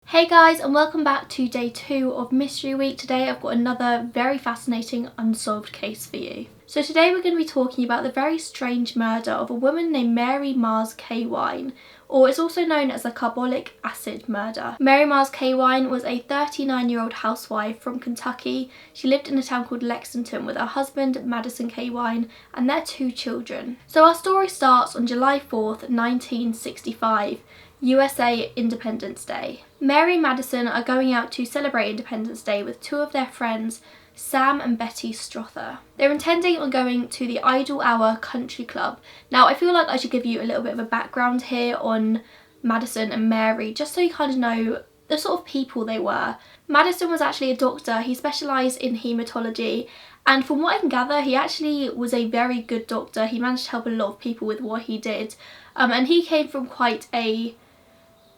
Hey guys, and welcome back to day 2 of Mystery Week. Today I've got another very fascinating unsolved case for you. So today we're going to be talking about the very strange murder of a woman named Mary Mars Cawein, or it's also known as the Carbolic acid murder. Mary Mars Cawein was a 39-year-old housewife from Kentucky. She lived in a town called Lexington with her husband Madison Cawein and their 2 children. So our story starts on July 4th, 1965. USA Independence Day. Mary and Madison are going out to celebrate Independence Day with 2 of their friends, Sam and Betty Strasser. They're intending on going to the Idle Hour Country Club. Now I feel like I should give you a little bit of a background here on Madison and Mary, just so you kind of know the sort of people they were. Madison was actually a doctor. He specialised in haematology, and from what I can gather he actually was a very good doctor. He managed to help a lot of people with what he did, and he came from quite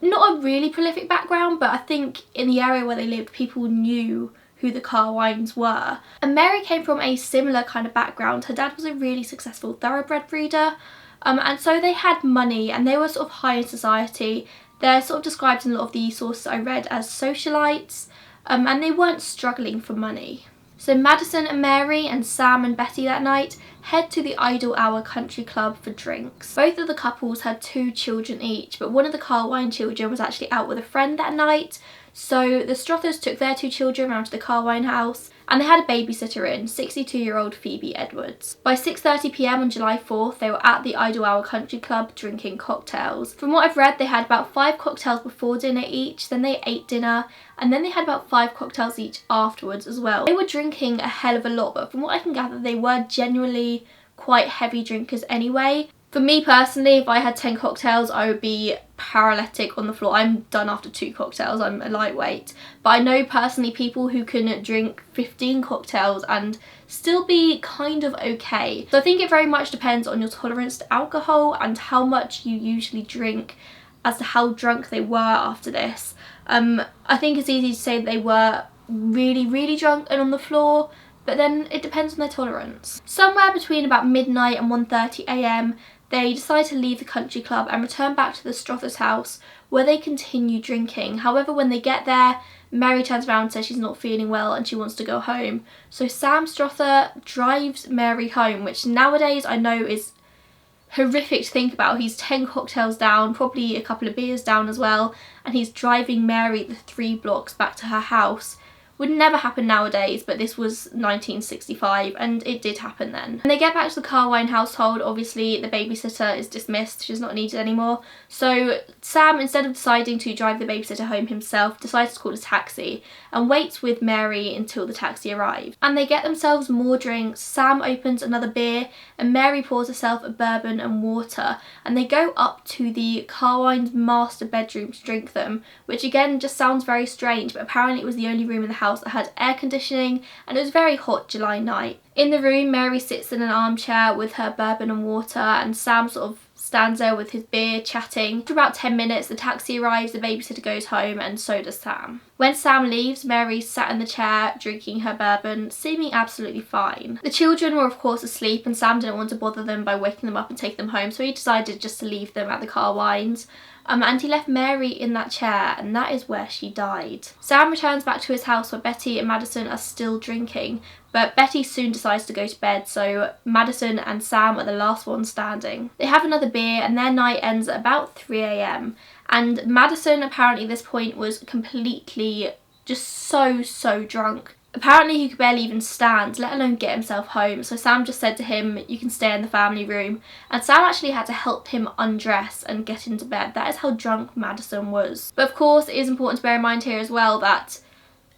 not a really prolific background, but I think in the area where they lived people knew who the Caweins were. And Mary came from a similar kind of background. Her dad was a really successful thoroughbred breeder, and so they had money and they were sort of high in society. They're sort of described in a lot of the sources I read as socialites, and they weren't struggling for money. So Madison and Mary and Sam and Betty that night head to the Idle Hour Country Club for drinks. Both of the couples had 2 children each, but one of the Cawein children was actually out with a friend that night. So the Strassers took their 2 children around to the Cawein house, and they had a babysitter in, 62-year-old Phoebe Edwards. By 6:30 p.m. on July 4th, they were at the Idle Hour Country Club drinking cocktails. From what I've read, they had about 5 cocktails before dinner each, then they ate dinner, and then they had about 5 cocktails each afterwards as well. They were drinking a hell of a lot, but from what I can gather, they were genuinely quite heavy drinkers anyway. For me personally, if I had 10 cocktails, I would be paralytic on the floor. I'm done after 2 cocktails, I'm a lightweight. But I know personally people who can drink 15 cocktails and still be kind of okay. So I think it very much depends on your tolerance to alcohol and how much you usually drink as to how drunk they were after this. I think it's easy to say they were really drunk and on the floor, but then it depends on their tolerance. Somewhere between about midnight and 1:30 a.m. they decide to leave the country club and return back to the Strassers' house, where they continue drinking. However, when they get there, Mary turns around and says she's not feeling well and she wants to go home. So Sam Strasser drives Mary home, which nowadays I know is horrific to think about. He's 10 cocktails down, probably a couple of beers down as well, and he's driving Mary the 3 blocks back to her house. Would never happen nowadays, but this was 1965 and it did happen then. When they get back to the Cawein household, obviously the babysitter is dismissed, she's not needed anymore. So Sam, instead of deciding to drive the babysitter home himself, decides to call a taxi and waits with Mary until the taxi arrives. And they get themselves more drinks. Sam opens another beer and Mary pours herself a bourbon and water, and they go up to the Cawein's master bedroom to drink them, which again just sounds very strange, but apparently it was the only room in the house that had air conditioning and it was a very hot July night. In the room, Mary sits in an armchair with her bourbon and water, and Sam sort of stands there with his beer chatting. For about 10 minutes the taxi arrives, the babysitter goes home, and so does Sam. When Sam leaves, Mary sat in the chair drinking her bourbon, seeming absolutely fine. The children were of course asleep and Sam didn't want to bother them by waking them up and take them home, so he decided just to leave them at the Caweins. And he left Mary in that chair, and that is where she died. Sam returns back to his house where Betty and Madison are still drinking, but Betty soon decides to go to bed, so Madison and Sam are the last ones standing. They have another beer and their night ends at about 3 a.m. and Madison apparently at this point was completely just so drunk. Apparently he could barely even stand, let alone get himself home, so Sam just said to him, "You can stay in the family room," and Sam actually had to help him undress and get into bed. That is how drunk Madison was. But of course it is important to bear in mind here as well that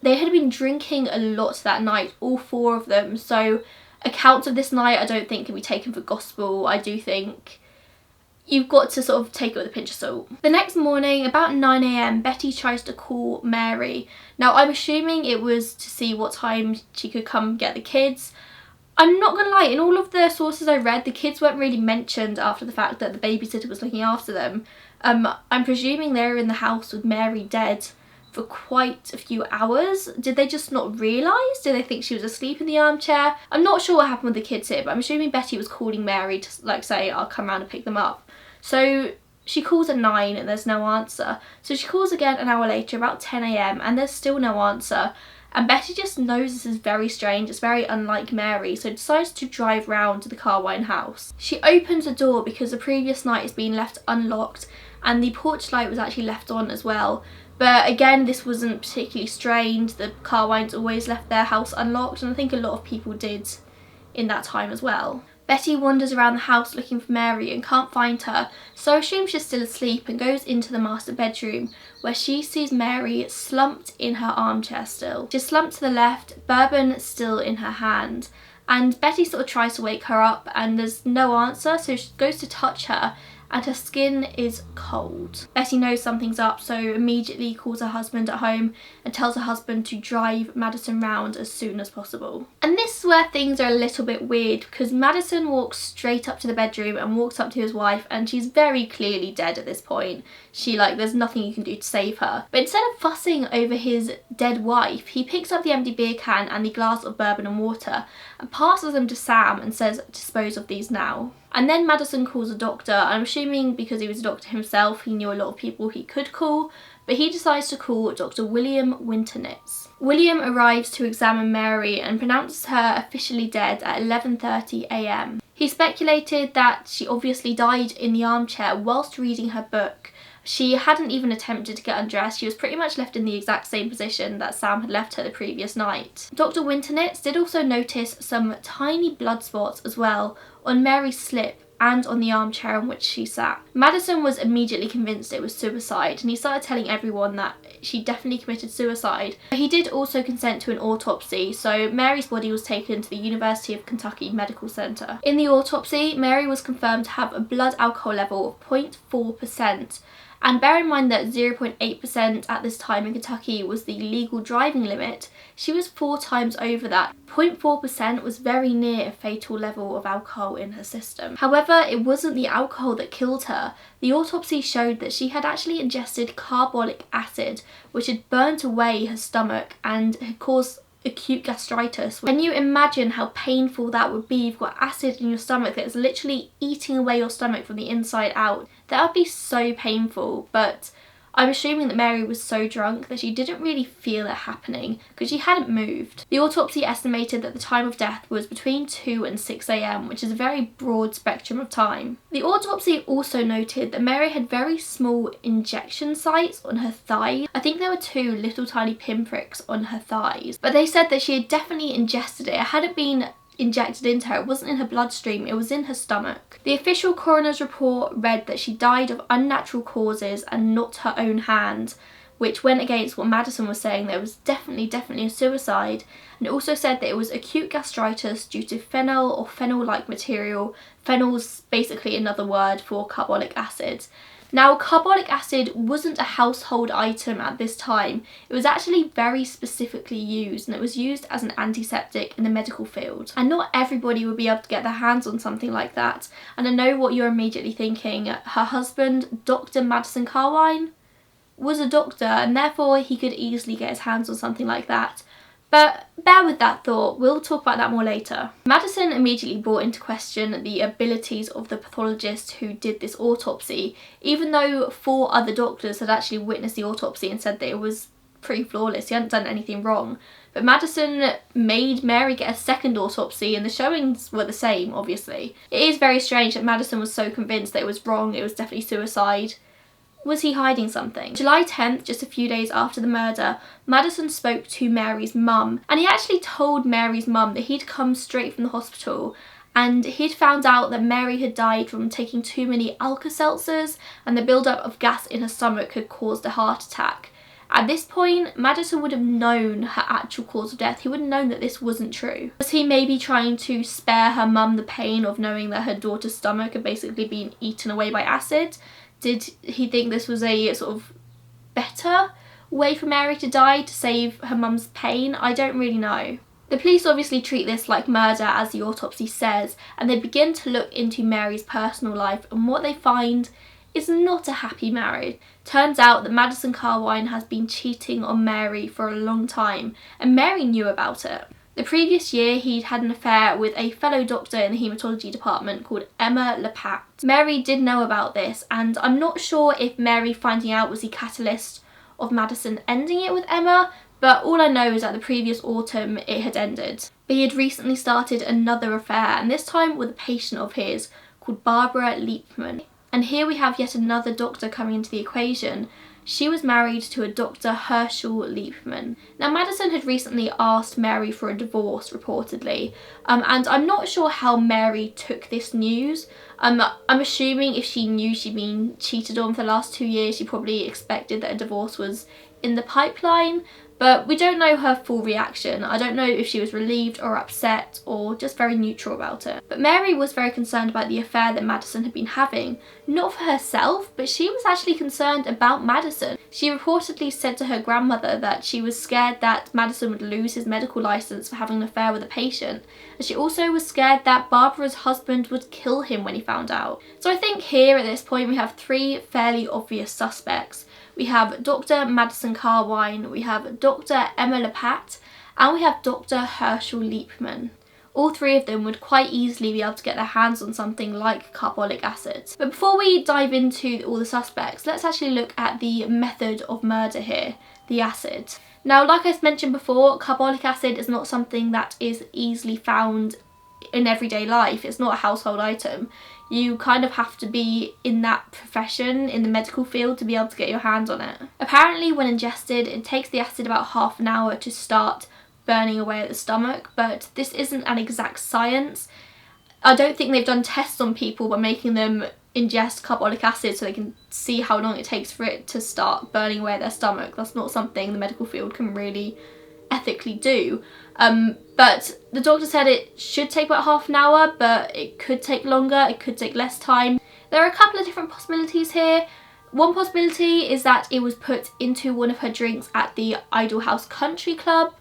they had been drinking a lot that night, all 4 of them, so accounts of this night I don't think can be taken for gospel. I do think you've got to sort of take it with a pinch of salt. The next morning, about 9 a.m, Betty tries to call Mary. Now I'm assuming it was to see what time she could come get the kids. I'm not gonna lie, in all of the sources I read, the kids weren't really mentioned after the fact that the babysitter was looking after them. I'm presuming they were in the house with Mary dead for quite a few hours. Did they just not realise? Did they think she was asleep in the armchair? I'm not sure what happened with the kids here, but I'm assuming Betty was calling Mary to like say, "I'll come round and pick them up." So She calls at 9 and there's no answer. So she calls again an hour later, about 10 a.m, and there's still no answer. And Betty just knows this is very strange, it's very unlike Mary, so decides to drive round to the Cawein house. She opens the door because the previous night has been left unlocked and the porch light was actually left on as well. But again, this wasn't particularly strange. The Caweins always left their house unlocked, and I think a lot of people did in that time as well. Betty wanders around the house looking for Mary and can't find her, so assumes she's still asleep and goes into the master bedroom where she sees Mary slumped in her armchair still. She's slumped to the left, bourbon still in her hand, and Betty sort of tries to wake her up and there's no answer, so she goes to touch her and her skin is cold. Betty knows something's up, so immediately calls her husband at home and tells her husband to drive Madison round as soon as possible. And this is where things are a little bit weird, because Madison walks straight up to the bedroom and walks up to his wife, and she's very clearly dead at this point. There's nothing you can do to save her. But instead of fussing over his dead wife, he picks up the empty beer can and the glass of bourbon and water and passes them to Sam and says, dispose of these now. And then Madison calls a doctor. I'm assuming because he was a doctor himself, he knew a lot of people he could call, but he decides to call Dr. William Winternitz. William arrives to examine Mary and pronounces her officially dead at 11:30 a.m. He speculated that she obviously died in the armchair whilst reading her book. She hadn't even attempted to get undressed. She was pretty much left in the exact same position that Sam had left her the previous night. Dr. Winternitz did also notice some tiny blood spots as well on Mary's slip and on the armchair on which she sat. Madison was immediately convinced it was suicide, and he started telling everyone that she definitely committed suicide. He did also consent to an autopsy, so Mary's body was taken to the University of Kentucky Medical Center. In the autopsy, Mary was confirmed to have a blood alcohol level of 0.4%. And bear in mind that 0.8% at this time in Kentucky was the legal driving limit. She was 4 times over that. 0.4% was very near a fatal level of alcohol in her system. However, it wasn't the alcohol that killed her. The autopsy showed that she had actually ingested carbolic acid, which had burnt away her stomach and had caused acute gastritis. Can you imagine how painful that would be? You've got acid in your stomach that is literally eating away your stomach from the inside out. That would be so painful, but I'm assuming that Mary was so drunk that she didn't really feel it happening because she hadn't moved. The autopsy estimated that the time of death was between 2 and 6 a.m, which is a very broad spectrum of time. The autopsy also noted that Mary had very small injection sites on her thighs. I think there were 2 little tiny pinpricks on her thighs, but they said that she had definitely ingested it. It hadn't been injected into her, it wasn't in her bloodstream, it was in her stomach. The official coroner's report read that she died of unnatural causes and not her own hand, which went against what Madison was saying, that it was definitely a suicide. And it also said that it was acute gastritis due to phenol or phenol-like material. Phenol's basically another word for carbolic acid. Now, carbolic acid wasn't a household item at this time. It was actually very specifically used, and it was used as an antiseptic in the medical field. And not everybody would be able to get their hands on something like that. And I know what you're immediately thinking. Her husband, Dr. Madison Cawein, was a doctor, and therefore he could easily get his hands on something like that. But bear with that thought, we'll talk about that more later. Madison immediately brought into question the abilities of the pathologist who did this autopsy, even though 4 other doctors had actually witnessed the autopsy and said that it was pretty flawless, he hadn't done anything wrong. But Madison made Mary get a second autopsy and the showings were the same, obviously. It is very strange that Madison was so convinced that it was wrong, it was definitely suicide. Was he hiding something? July 10th, just a few days after the murder, Madison spoke to Mary's mum, and he actually told Mary's mum that he'd come straight from the hospital and he'd found out that Mary had died from taking too many Alka-Seltzers and the buildup of gas in her stomach had caused a heart attack. At this point, Madison would have known her actual cause of death. He would have known that this wasn't true. Was he maybe trying to spare her mum the pain of knowing that her daughter's stomach had basically been eaten away by acid? Did he think this was a sort of better way for Mary to die to save her mum's pain? I don't really know. The police obviously treat this like murder, as the autopsy says, and they begin to look into Mary's personal life, and what they find is not a happy marriage. Turns out that Madison Cawein has been cheating on Mary for a long time, and Mary knew about it. The previous year, he'd had an affair with a fellow doctor in the haematology department called Emma Lepat. Mary did know about this, and I'm not sure if Mary finding out was the catalyst of Madison ending it with Emma, but all I know is that the previous autumn it had ended. But he had recently started another affair, and this time with a patient of his called Barbara Liepman. And here we have yet another doctor coming into the equation. She was married to a Dr. Hirschl Liepman. Now, Madison had recently asked Mary for a divorce, reportedly, and I'm not sure how Mary took this news. I'm assuming if she knew she'd been cheated on for the last 2 years, she probably expected that a divorce was in the pipeline, but we don't know her full reaction. I don't know if she was relieved or upset or just very neutral about it. But Mary was very concerned about the affair that Madison had been having, not for herself, but she was actually concerned about Madison. She reportedly said to her grandmother that she was scared that Madison would lose his medical license for having an affair with a patient, and she also was scared that Barbara's husband would kill him when he found out. So I think here at this point we have 3 fairly obvious suspects. We have Dr. Madison Cawein, we have Dr. Emma Lepat, and we have Dr. Hirschl Liepman. All 3 of them would quite easily be able to get their hands on something like carbolic acid. But before we dive into all the suspects, let's actually look at the method of murder here, the acid. Now, like I mentioned before, carbolic acid is not something that is easily found in everyday life. It's not a household item. You kind of have to be in that profession, in the medical field, to be able to get your hands on it. Apparently when ingested, it takes the acid about half an hour to start burning away at the stomach, but this isn't an exact science. I don't think they've done tests on people by making them ingest carbolic acid so they can see how long it takes for it to start burning away at their stomach. That's not something the medical field can really ethically do. But the doctor said it should take about half an hour, but it could take longer, it could take less time. There are a couple of different possibilities here. One possibility is that it was put into one of her drinks at the Idle House Country Club,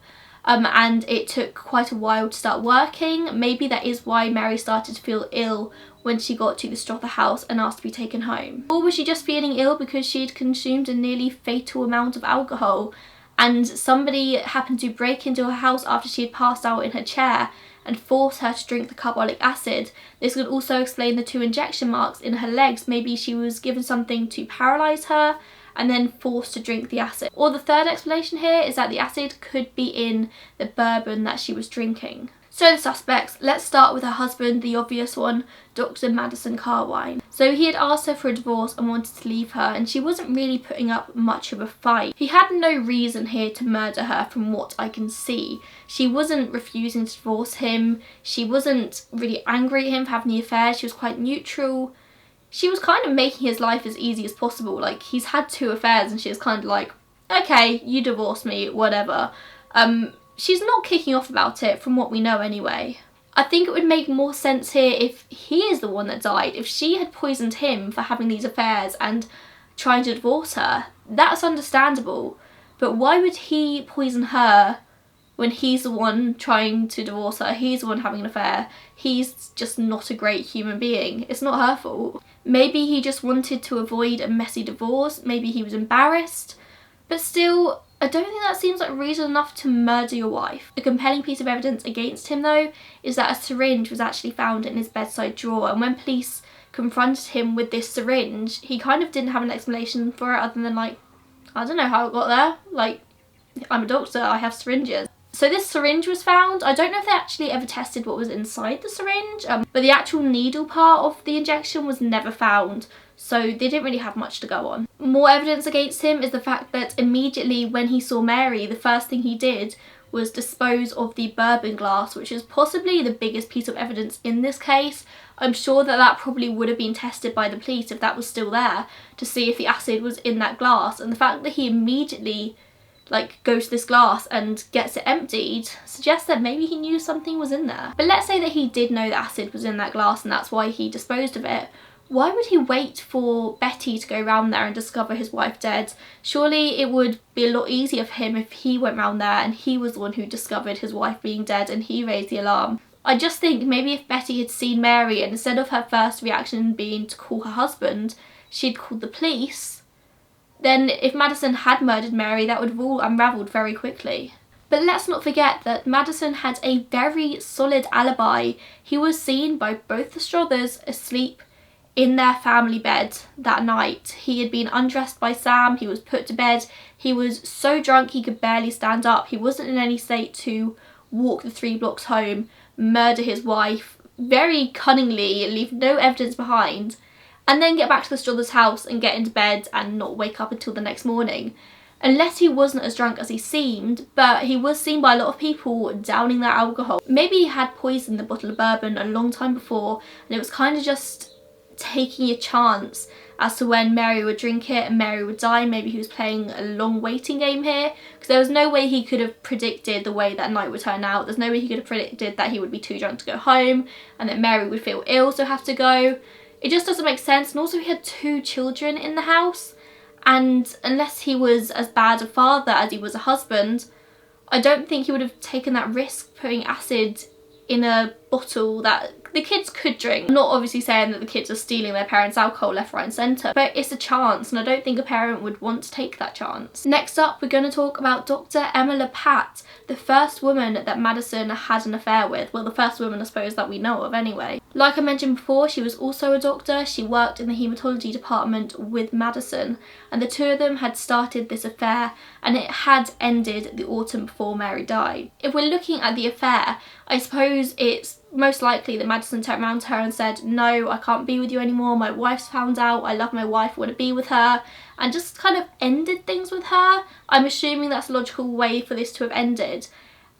and it took quite a while to start working. Maybe that is why Mary started to feel ill when she got to the Strasser house and asked to be taken home. Or was she just feeling ill because she had consumed a nearly fatal amount of alcohol, and somebody happened to break into her house after she had passed out in her chair and force her to drink the carbolic acid? This could also explain the 2 injection marks in her legs. Maybe she was given something to paralyse her and then forced to drink the acid. Or the third explanation here is that the acid could be in the bourbon that she was drinking. So the suspects, let's start with her husband, the obvious one, Dr. Madison Cawein. So he had asked her for a divorce and wanted to leave her, and she wasn't really putting up much of a fight. He had no reason here to murder her from what I can see. She wasn't refusing to divorce him, she wasn't really angry at him for having the affair, she was quite neutral. She was kind of making his life as easy as possible. Like, he's had 2 affairs and she was kind of like, okay, you divorce me, whatever. She's not kicking off about it from what we know anyway. I think it would make more sense here if he is the one that died. If she had poisoned him for having these affairs and trying to divorce her, that's understandable. But why would he poison her when he's the one trying to divorce her? He's the one having an affair. He's just not a great human being. It's not her fault. Maybe he just wanted to avoid a messy divorce. Maybe he was embarrassed. But still, I don't think that seems like reason enough to murder your wife. A compelling piece of evidence against him, though, is that a syringe was actually found in his bedside drawer, and when police confronted him with this syringe, he kind of didn't have an explanation for it other than like, I don't know how it got there. Like, I'm a doctor, I have syringes. So this syringe was found. I don't know if they actually ever tested what was inside the syringe, but the actual needle part of the injection was never found, so they didn't really have much to go on. More evidence against him is the fact that immediately when he saw Mary, the first thing he did was dispose of the bourbon glass, which is possibly the biggest piece of evidence in this case. I'm sure that that probably would have been tested by the police if that was still there, to see if the acid was in that glass, and the fact that he immediately goes to this glass and gets it emptied suggests that maybe he knew something was in there. But let's say that he did know that acid was in that glass and that's why he disposed of it. Why would he wait for Betty to go round there and discover his wife dead? Surely it would be a lot easier for him if he went round there and he was the one who discovered his wife being dead and he raised the alarm. I just think maybe if Betty had seen Mary and instead of her first reaction being to call her husband, she'd called the police, then if Madison had murdered Mary, that would have all unravelled very quickly. But let's not forget that Madison had a very solid alibi. He was seen by both the Strathers asleep in their family bed that night. He had been undressed by Sam, he was put to bed, he was so drunk he could barely stand up, he wasn't in any state to walk the 3 blocks home, murder his wife, very cunningly leave no evidence behind, and then get back to the Strathers' house and get into bed and not wake up until the next morning. Unless he wasn't as drunk as he seemed, but he was seen by a lot of people downing their alcohol. Maybe he had poisoned the bottle of bourbon a long time before, and it was kind of just taking a chance as to when Mary would drink it and Mary would die. Maybe he was playing a long waiting game here, because there was no way he could have predicted the way that night would turn out. There's no way he could have predicted that he would be too drunk to go home and that Mary would feel ill so have to go. It just doesn't make sense. And also he had 2 children in the house, and unless he was as bad a father as he was a husband, I don't think he would have taken that risk putting acid in a bottle that the kids could drink. I'm not obviously saying that the kids are stealing their parents' alcohol left, right and centre, but it's a chance and I don't think a parent would want to take that chance. Next up, we're going to talk about Dr. Emma Lapat, the first woman that Madison had an affair with. Well, the first woman I suppose that we know of anyway. Like I mentioned before, she was also a doctor. She worked in the haematology department with Madison, and the 2 of them had started this affair and it had ended the autumn before Mary died. If we're looking at the affair, I suppose it's most likely that Madison turned around to her and said, no, I can't be with you anymore, my wife's found out, I love my wife, I want to be with her, and just kind of ended things with her. I'm assuming that's a logical way for this to have ended.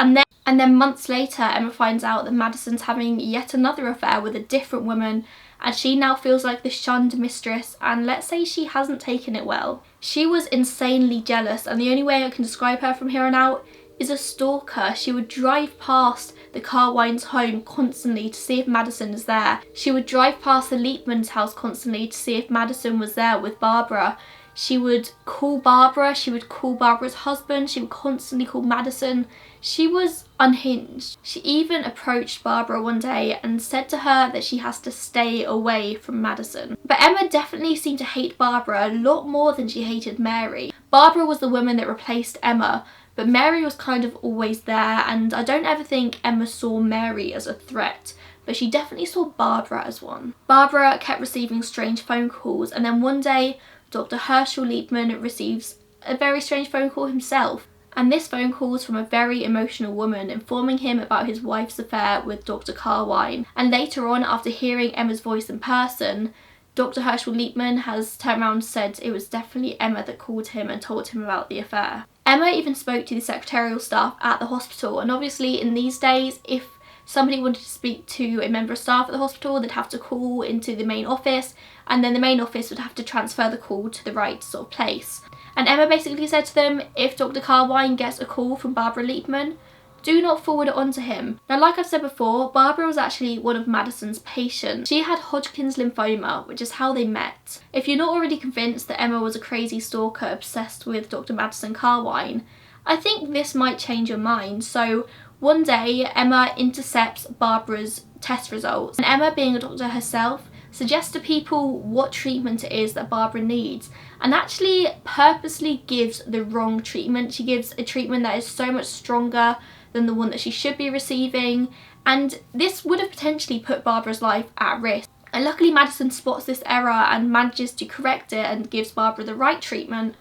And then months later, Emma finds out that Madison's having yet another affair with a different woman, and she now feels like the shunned mistress, and let's say she hasn't taken it well. She was insanely jealous, and the only way I can describe her from here on out is a stalker. She would drive past the Carwein's home constantly to see if Madison is there. She would drive past the Liepman's house constantly to see if Madison was there with Barbara. She would call Barbara, she would call Barbara's husband, she would constantly call Madison. She was unhinged. She even approached Barbara one day and said to her that she has to stay away from Madison. But Emma definitely seemed to hate Barbara a lot more than she hated Mary. Barbara was the woman that replaced Emma, but Mary was kind of always there, and I don't ever think Emma saw Mary as a threat, but she definitely saw Barbara as one. Barbara kept receiving strange phone calls, and then one day Dr. Hirschl Liepman receives a very strange phone call himself. And this phone call was from a very emotional woman informing him about his wife's affair with Dr. Cawein. And later on, after hearing Emma's voice in person, Dr. Hirschl Liepman has turned around and said it was definitely Emma that called him and told him about the affair. Emma even spoke to the secretarial staff at the hospital, and obviously in these days, if somebody wanted to speak to a member of staff at the hospital, they'd have to call into the main office, and then the main office would have to transfer the call to the right sort of place. And Emma basically said to them, if Dr. Cawein gets a call from Barbara Liepman, do not forward it on to him. Now, like I've said before, Barbara was actually one of Madison's patients. She had Hodgkin's lymphoma, which is how they met. If you're not already convinced that Emma was a crazy stalker obsessed with Dr. Madison Cawein, I think this might change your mind. So one day, Emma intercepts Barbara's test results, and Emma, being a doctor herself, suggests to people what treatment it is that Barbara needs, and actually purposely gives the wrong treatment. She gives a treatment that is so much stronger than the one that she should be receiving, and this would have potentially put Barbara's life at risk. And luckily Madison spots this error and manages to correct it and gives Barbara the right treatment,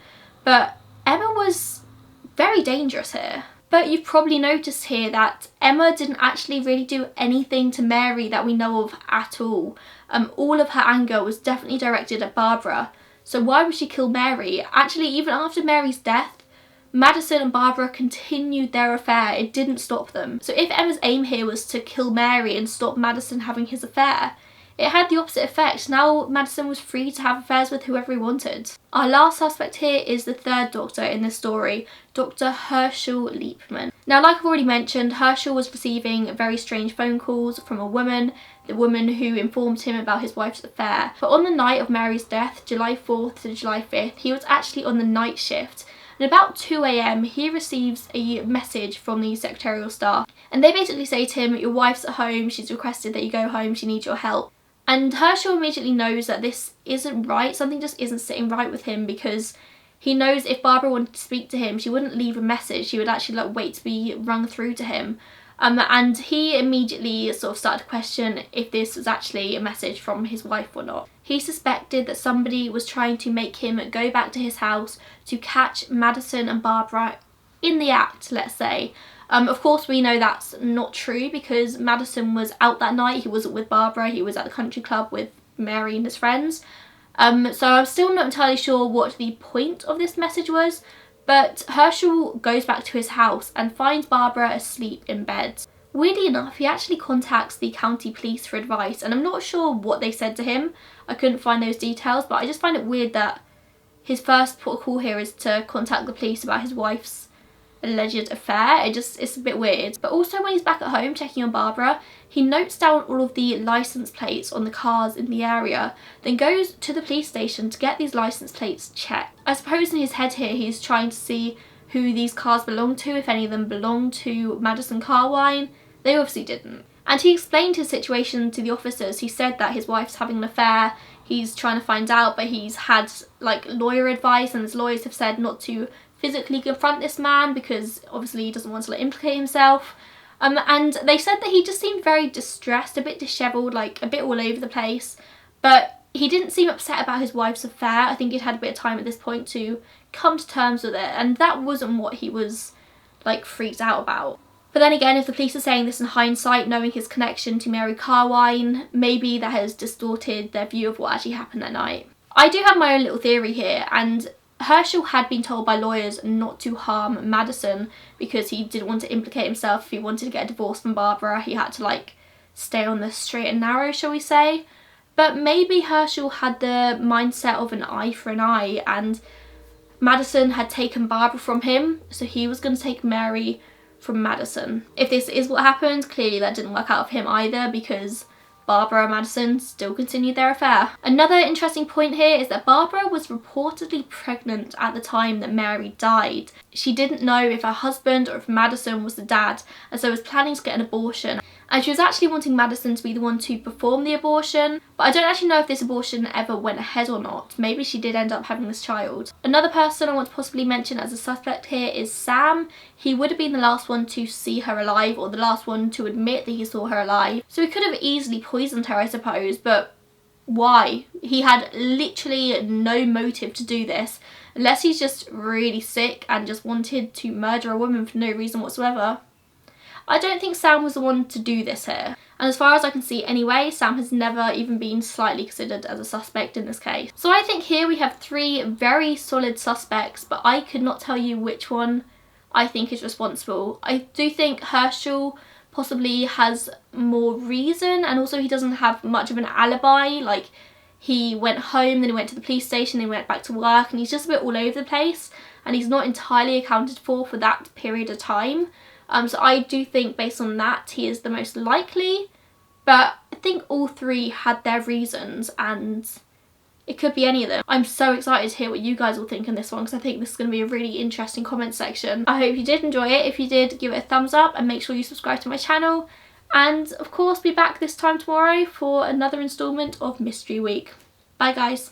but Emma was very dangerous here. But you've probably noticed here that Emma didn't actually really do anything to Mary that we know of at all. All of her anger was definitely directed at Barbara. So why would she kill Mary? Actually, even after Mary's death, Madison and Barbara continued their affair. It didn't stop them. So if Emma's aim here was to kill Mary and stop Madison having his affair, it had the opposite effect. Now Madison was free to have affairs with whoever he wanted. Our last suspect here is the third doctor in this story, Dr. Hirschl Liepman. Now, like I've already mentioned, Herschel was receiving very strange phone calls from a woman, the woman who informed him about his wife's affair. But on the night of Mary's death, July 4th to July 5th, he was actually on the night shift. And about 2 AM, he receives a message from the secretarial staff. And they basically say to him, your wife's at home, she's requested that you go home, she needs your help. And Herschel immediately knows that this isn't right, something just isn't sitting right with him, because he knows if Barbara wanted to speak to him, she wouldn't leave a message, she would actually like wait to be rung through to him. And he immediately sort of started to question if this was actually a message from his wife or not. He suspected that somebody was trying to make him go back to his house to catch Madison and Barbara in the act, let's say. Of course we know that's not true because Madison was out that night, he wasn't with Barbara, he was at the country club with Mary and his friends. So I'm still not entirely sure what the point of this message was, but Herschel goes back to his house and finds Barbara asleep in bed. Weirdly enough, he actually contacts the county police for advice, and I'm not sure what they said to him. I couldn't find those details, but I just find it weird that his first port of call here is to contact the police about his wife's alleged affair. It's a bit weird. But also when he's back at home checking on Barbara, he notes down all of the license plates on the cars in the area, then goes to the police station to get these license plates checked. I suppose in his head here he's trying to see who these cars belong to, if any of them belong to Madison Cawein. They obviously didn't. And he explained his situation to the officers. He said that his wife's having an affair, he's trying to find out, but he's had like lawyer advice and his lawyers have said not to physically confront this man because obviously he doesn't want to like implicate himself. And they said that he just seemed very distressed, a bit dishevelled, like a bit all over the place, but he didn't seem upset about his wife's affair. I think he'd had a bit of time at this point to come to terms with it, and that wasn't what he was like freaked out about. But then again, if the police are saying this in hindsight, knowing his connection to Mary Cawein, maybe that has distorted their view of what actually happened that night. I do have my own little theory here, and Herschel had been told by lawyers not to harm Madison because he didn't want to implicate himself. If he wanted to get a divorce from Barbara, he had to like stay on the straight and narrow, shall we say. But maybe Herschel had the mindset of an eye for an eye, and Madison had taken Barbara from him, so he was going to take Mary from Madison. If this is what happened, clearly that didn't work out for him either because Barbara and Madison still continued their affair. Another interesting point here is that Barbara was reportedly pregnant at the time that Mary died. She didn't know if her husband or if Madison was the dad, and so was planning to get an abortion. And she was actually wanting Madison to be the one to perform the abortion, but I don't actually know if this abortion ever went ahead or not. Maybe she did end up having this child. Another person I want to possibly mention as a suspect here is Sam. He would have been the last one to see her alive, or the last one to admit that he saw her alive. So he could have easily poisoned her, I suppose, but why? He had literally no motive to do this, unless he's just really sick and just wanted to murder a woman for no reason whatsoever. I don't think Sam was the one to do this here. And as far as I can see anyway, Sam has never even been slightly considered as a suspect in this case. So I think here we have three very solid suspects, but I could not tell you which one I think is responsible. I do think Herschel possibly has more reason, and also he doesn't have much of an alibi. Like, he went home, then he went to the police station, then he went back to work, and he's just a bit all over the place, and he's not entirely accounted for that period of time. So I do think based on that he is the most likely, but I think all three had their reasons and it could be any of them. I'm so excited to hear what you guys will think in this one because I think this is going to be a really interesting comment section. I hope you did enjoy it. If you did, give it a thumbs up and make sure you subscribe to my channel. And of course be back this time tomorrow for another instalment of Mystery Week. Bye guys.